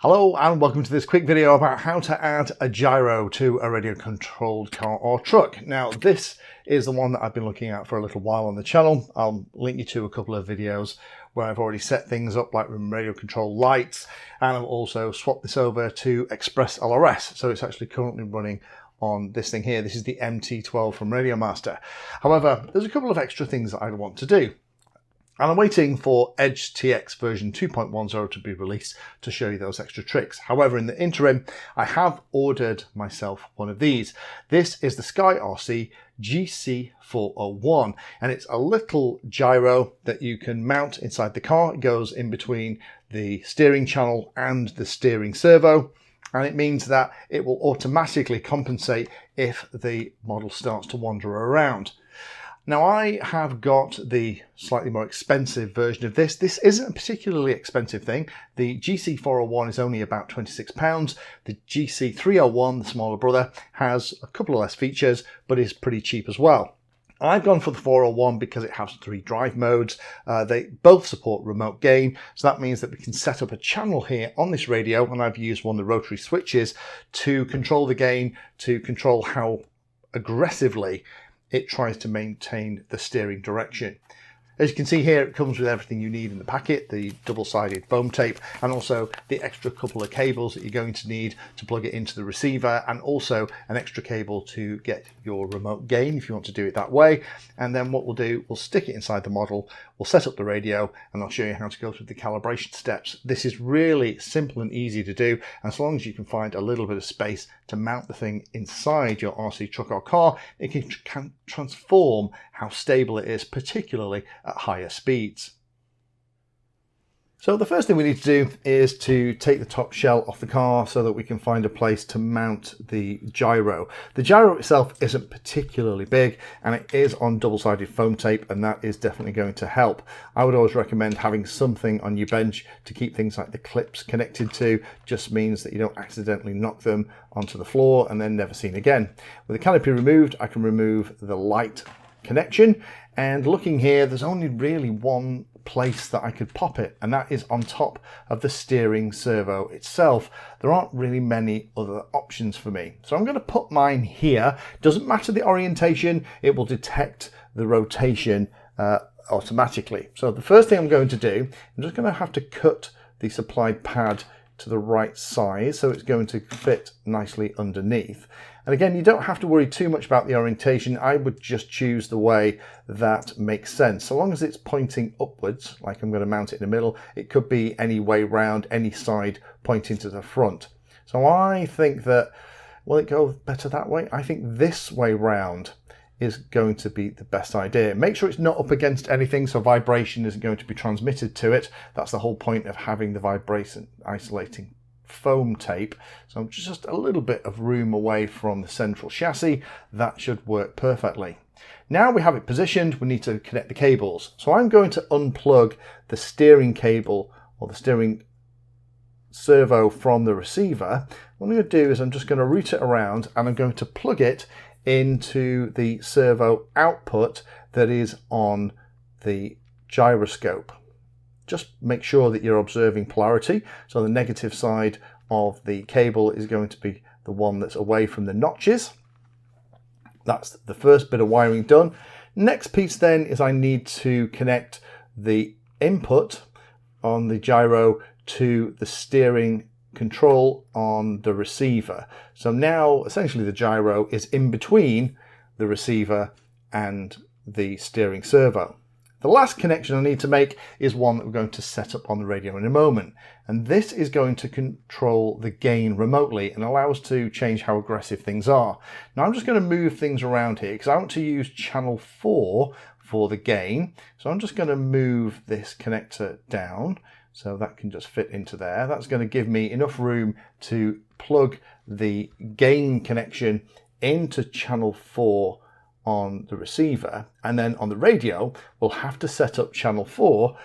Hello and welcome to this quick video about how to add a gyro to a radio controlled car or truck. Now this is the one that I've been looking at for a little while on the channel. I'll link you to a couple of videos where I've already set things up like radio control lights, and I've also swapped this over to Express LRS, so it's actually currently running on this thing here. This is the MT12 from Radio Master. However, there's a couple of extra things that I want to do. And I'm waiting for Edge TX version 2.10 to be released to show you those extra tricks. However, in the interim, I have ordered myself one of these. This is the SkyRC GC401, and it's a little gyro that you can mount inside the car. It goes in between the steering channel and the steering servo, and it means that it will automatically compensate if the model starts to wander around. Now I have got the slightly more expensive version of this. This isn't a particularly expensive thing. The GC401 is only about £26. The GC301, the smaller brother, has a couple of less features, but is pretty cheap as well. I've gone for the 401 because it has 3 drive modes. They both support remote gain, so that means that we can set up a channel here on this radio, and I've used one of the rotary switches to control the gain, to control how aggressively it tries to maintain the steering direction. As you can see here, it comes with everything you need in the packet, the double-sided foam tape, and also the extra couple of cables that you're going to need to plug it into the receiver, and also an extra cable to get your remote gain if you want to do it that way. And then what we'll do, we'll stick it inside the model, we'll set up the radio, and I'll show you how to go through the calibration steps. This is really simple and easy to do, and as long as you can find a little bit of space to mount the thing inside your RC truck or car, it can transform how stable it is, particularly at higher speeds. So the first thing we need to do is to take the top shell off the car so that we can find a place to mount the gyro. The gyro itself isn't particularly big, and it is on double-sided foam tape, and that is definitely going to help. I would always recommend having something on your bench to keep things like the clips connected to. Just means that you don't accidentally knock them onto the floor and then never seen again. With the canopy removed, I can remove the light connection, and looking here, there's only really one place that I could pop it, and that is on top of the steering servo itself. There aren't really many other options for me, so I'm going to put mine here. Doesn't matter the orientation, it will detect the rotation automatically. So the first thing I'm going to do, I'm just going to have to cut the supplied pad to the right size so it's going to fit nicely underneath. And again, you don't have to worry too much about the orientation. I would just choose the way that makes sense. So long as it's pointing upwards, like I'm going to mount it in the middle, it could be any way round, any side pointing to the front. So I think that, will it go better that way? I think this way round is going to be the best idea. Make sure it's not up against anything, so vibration isn't going to be transmitted to it. That's the whole point of having the vibration isolating foam tape. So just a little bit of room away from the central chassis. That should work perfectly. Now we have it positioned, we need to connect the cables. So I'm going to unplug the steering cable or the steering servo from the receiver. What I'm going to do is I'm just going to route it around, and I'm going to plug it into the servo output that is on the gyroscope. Just make sure that you're observing polarity. So the negative side of the cable is going to be the one that's away from the notches. That's the first bit of wiring done. Next piece then is I need to connect the input on the gyro to the steering control on the receiver. So now essentially the gyro is in between the receiver and the steering servo. The last connection I need to make is one that we're going to set up on the radio in a moment, and this is going to control the gain remotely and allow us to change how aggressive things are. Now I'm just going to move things around here because I want to use channel 4 for the gain, so I'm just going to move this connector down so that can just fit into there. That's going to give me enough room to plug the gain connection into channel 4 on the receiver, and then on the radio we'll have to set up channel 4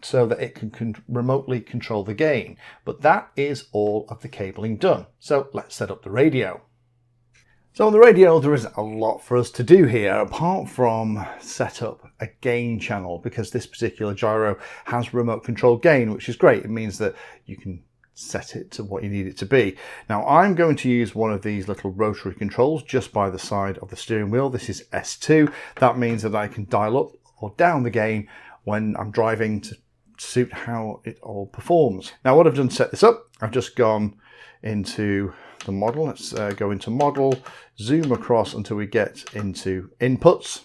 so that it can remotely control the gain. But that is all of the cabling done. So let's set up the radio. So on the radio, there isn't a lot for us to do here apart from set up a gain channel, because this particular gyro has remote control gain, which is great. It means that you can set it to what you need it to be. Now I'm going to use one of these little rotary controls just by the side of the steering wheel. This is S2. That means that I can dial up or down the gain when I'm driving to suit how it all performs. Now what I've done to set this up, I've just gone into the model. Let's go into model, zoom across until we get into inputs.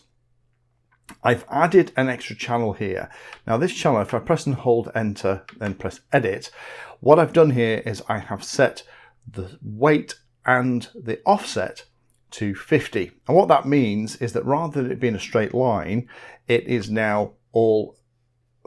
I've added an extra channel here. Now this channel, if I press and hold enter, then press edit, what I've done here is I have set the weight and the offset to 50. And what that means is that rather than it being a straight line, it is now all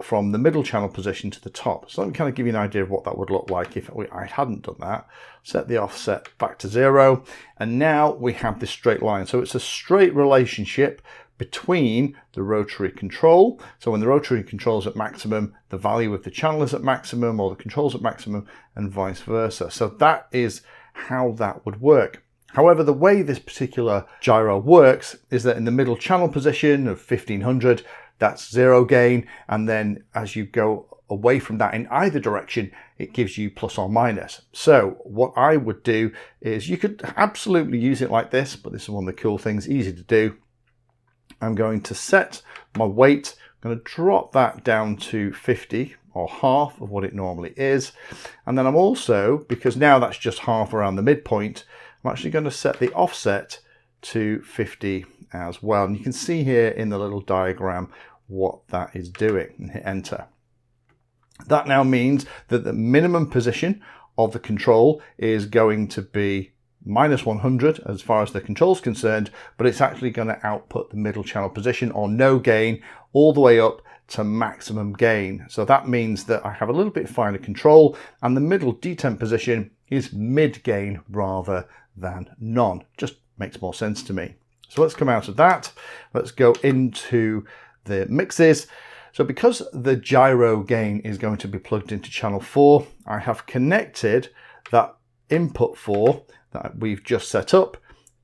from the middle channel position to the top. So let me kind of give you an idea of what that would look like if I hadn't done that. Set the offset back to 0, and now we have this straight line. So it's a straight relationship between the rotary control. So when the rotary control is at maximum, the value of the channel is at maximum, or the control's at maximum, and vice versa. So that is how that would work. However, the way this particular gyro works is that in the middle channel position of 1500, that's 0 gain, and then as you go away from that in either direction, it gives you plus or minus. So what I would do is, you could absolutely use it like this, but this is one of the cool things, easy to do. I'm going to set my weight, I'm going to drop that down to 50, or half of what it normally is. And then I'm also, because now that's just half around the midpoint, I'm actually going to set the offset to 50 as well. And you can see here in the little diagram what that is doing, and hit enter. That now means that the minimum position of the control is going to be minus 100 as far as the control is concerned, but it's actually going to output the middle channel position, or no gain, all the way up to maximum gain. So that means that I have a little bit finer control, and the middle detemp position is mid gain rather than none. Just makes more sense to me. So let's come out of that. Let's go into the mixes. So because the gyro gain is going to be plugged into channel 4, I have connected that input 4 that we've just set up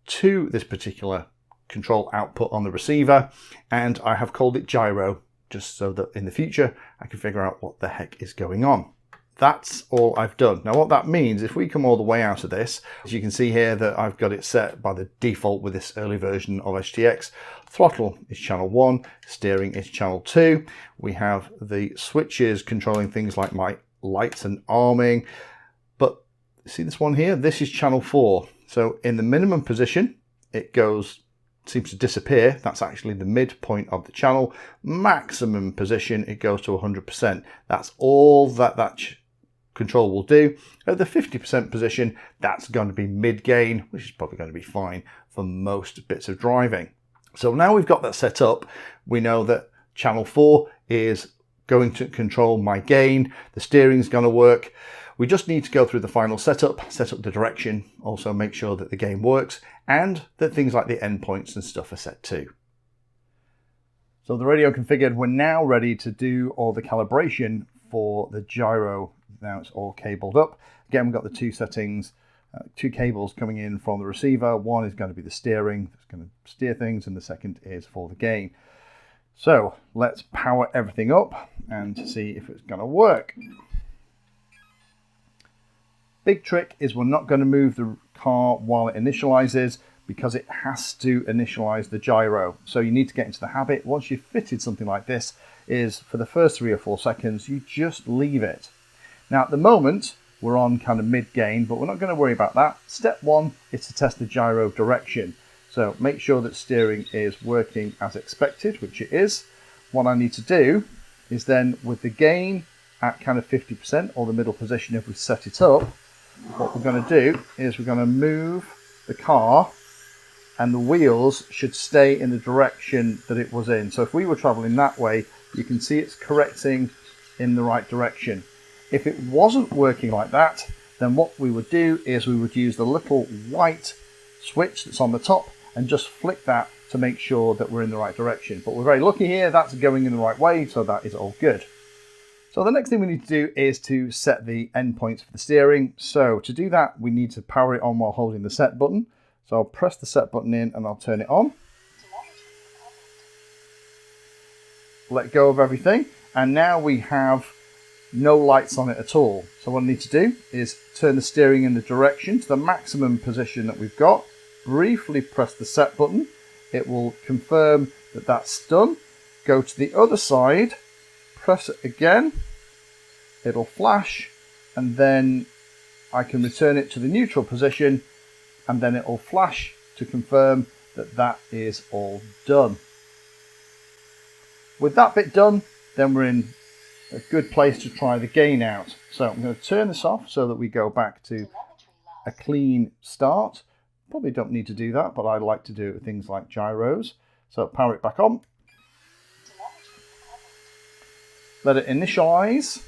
to this particular control output on the receiver, and I have called it gyro, just so that in the future I can figure out what the heck is going on. That's all I've done. Now what that means, if we come all the way out of this, as you can see here that I've got it set by the default with this early version of SGX. Throttle is channel 1, steering is channel 2. We have the switches controlling things like my lights and arming. But see this one here? This is channel 4. So in the minimum position, it seems to disappear. That's actually the midpoint of the channel. Maximum position, it goes to 100%. That's all that control will do. At the 50% position, that's going to be mid gain, which is probably going to be fine for most bits of driving. So now we've got that set up, we know that channel 4 is going to control my gain, the steering is going to work. We just need to go through the final setup, set up the direction, also make sure that the game works, and that things like the endpoints and stuff are set too. So the radio configured, we're now ready to do all the calibration for the gyro. Now it's all cabled up. Again, we've got the two settings, two cables coming in from the receiver. One is going to be the steering, that's going to steer things, and the second is for the gain. So let's power everything up and see if it's going to work. Big trick is we're not going to move the car while it initializes, because it has to initialize the gyro. So you need to get into the habit, once you've fitted something like this, is for the first 3 or 4 seconds, you just leave it. Now at the moment, we're on kind of mid gain, but we're not going to worry about that. Step 1 is to test the gyro direction. So make sure that steering is working as expected, which it is. What I need to do is then, with the gain at kind of 50%, or the middle position if we set it up, what we're going to do is we're going to move the car, and the wheels should stay in the direction that it was in. So if we were traveling that way, you can see it's correcting in the right direction. If it wasn't working like that, then what we would do is we would use the little white switch that's on the top and just flick that to make sure that we're in the right direction. But we're very lucky here, that's going in the right way, so that is all good. So the next thing we need to do is to set the endpoints for the steering. So to do that, we need to power it on while holding the set button. So I'll press the set button in and I'll turn it on. Let go of everything. And now we have no lights on it at all. So what I need to do is turn the steering in the direction to the maximum position that we've got, briefly press the set button. It will confirm that that's done. Go to the other side, press it again, it'll flash, and then I can return it to the neutral position, and then it'll flash to confirm that that is all done. With that bit done, then we're in a good place to try the gain out. So I'm going to turn this off so that we go back to a clean start. Probably don't need to do that, but I like to do it with things like gyros. So power it back on. Let it initialize.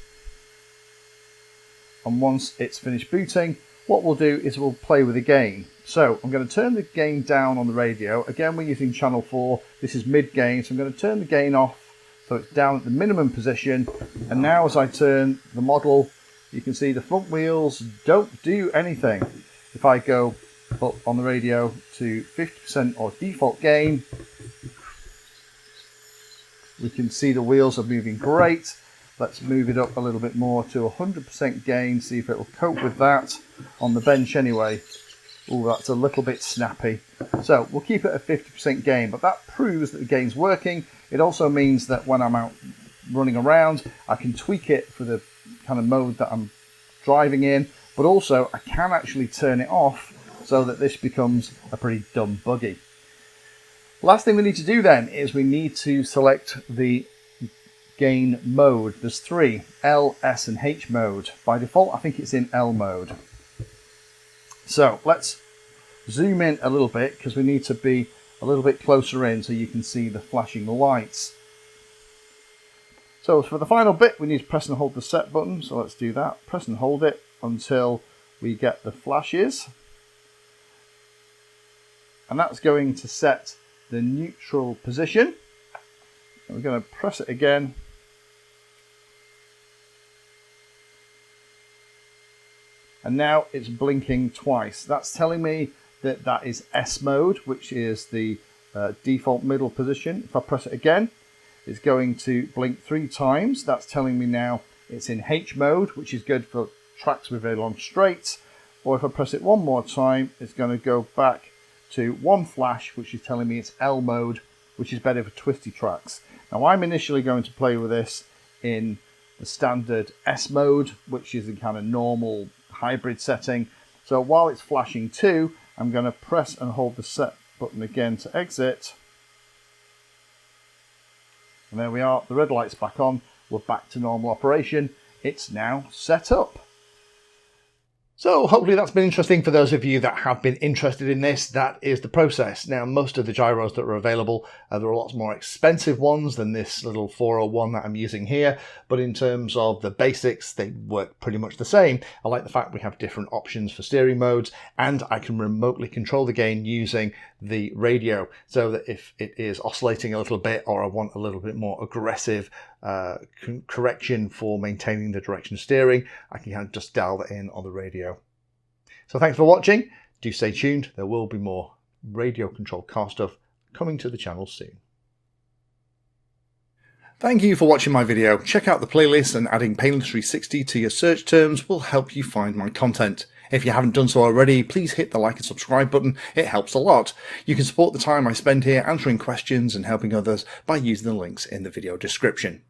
And once it's finished booting, what we'll do is we'll play with the gain. So I'm going to turn the gain down on the radio. Again, we're using channel 4. This is mid gain, so I'm going to turn the gain off so it's down at the minimum position. And now as I turn the model, you can see the front wheels don't do anything. If I go up on the radio to 50% or default gain, we can see the wheels are moving great. Let's move it up a little bit more to 100% gain, see if it will cope with that on the bench anyway. Oh, that's a little bit snappy. So we'll keep it at 50% gain, but that proves that the gain's working. It also means that when I'm out running around, I can tweak it for the kind of mode that I'm driving in, but also I can actually turn it off so that this becomes a pretty dumb buggy. Last thing we need to do then is we need to select the gain mode. There's 3, L, S and H mode. By default, I think it's in L mode. So let's zoom in a little bit because we need to be a little bit closer in so you can see the flashing lights. So for the final bit, we need to press and hold the set button. So let's do that. Press and hold it until we get the flashes. And that's going to set the neutral position. And we're going to press it again. And now it's blinking twice. That's telling me that that is S mode, which is the default middle position. If I press it again, it's going to blink 3 times. That's telling me now it's in H mode, which is good for tracks with very long straights. Or if I press it one more time, it's going to go back to 1 flash, which is telling me it's L mode, which is better for twisty tracks. Now I'm initially going to play with this in the standard S mode, which is the kind of normal hybrid setting. So while it's flashing 2, I'm going to press and hold the set button again to exit. And there we are, the red light's back on, we're back to normal operation. It's now set up. So hopefully that's been interesting for those of you that have been interested in this. That is the process. Now, most of the gyros that are available, there are lots more expensive ones than this little 401 that I'm using here. But in terms of the basics, they work pretty much the same. I like the fact we have different options for steering modes, and I can remotely control the gain using the radio, so that if it is oscillating a little bit or I want a little bit more aggressive correction for maintaining the direction steering, I can kind of just dial that in on the radio. So thanks for watching. Do stay tuned. There will be more radio controlled car stuff coming to the channel soon. Thank you for watching my video. Check out the playlist, and adding Painless 360 to your search terms will help you find my content. If you haven't done so already, please hit the like and subscribe button. It helps a lot. You can support the time I spend here answering questions and helping others by using the links in the video description.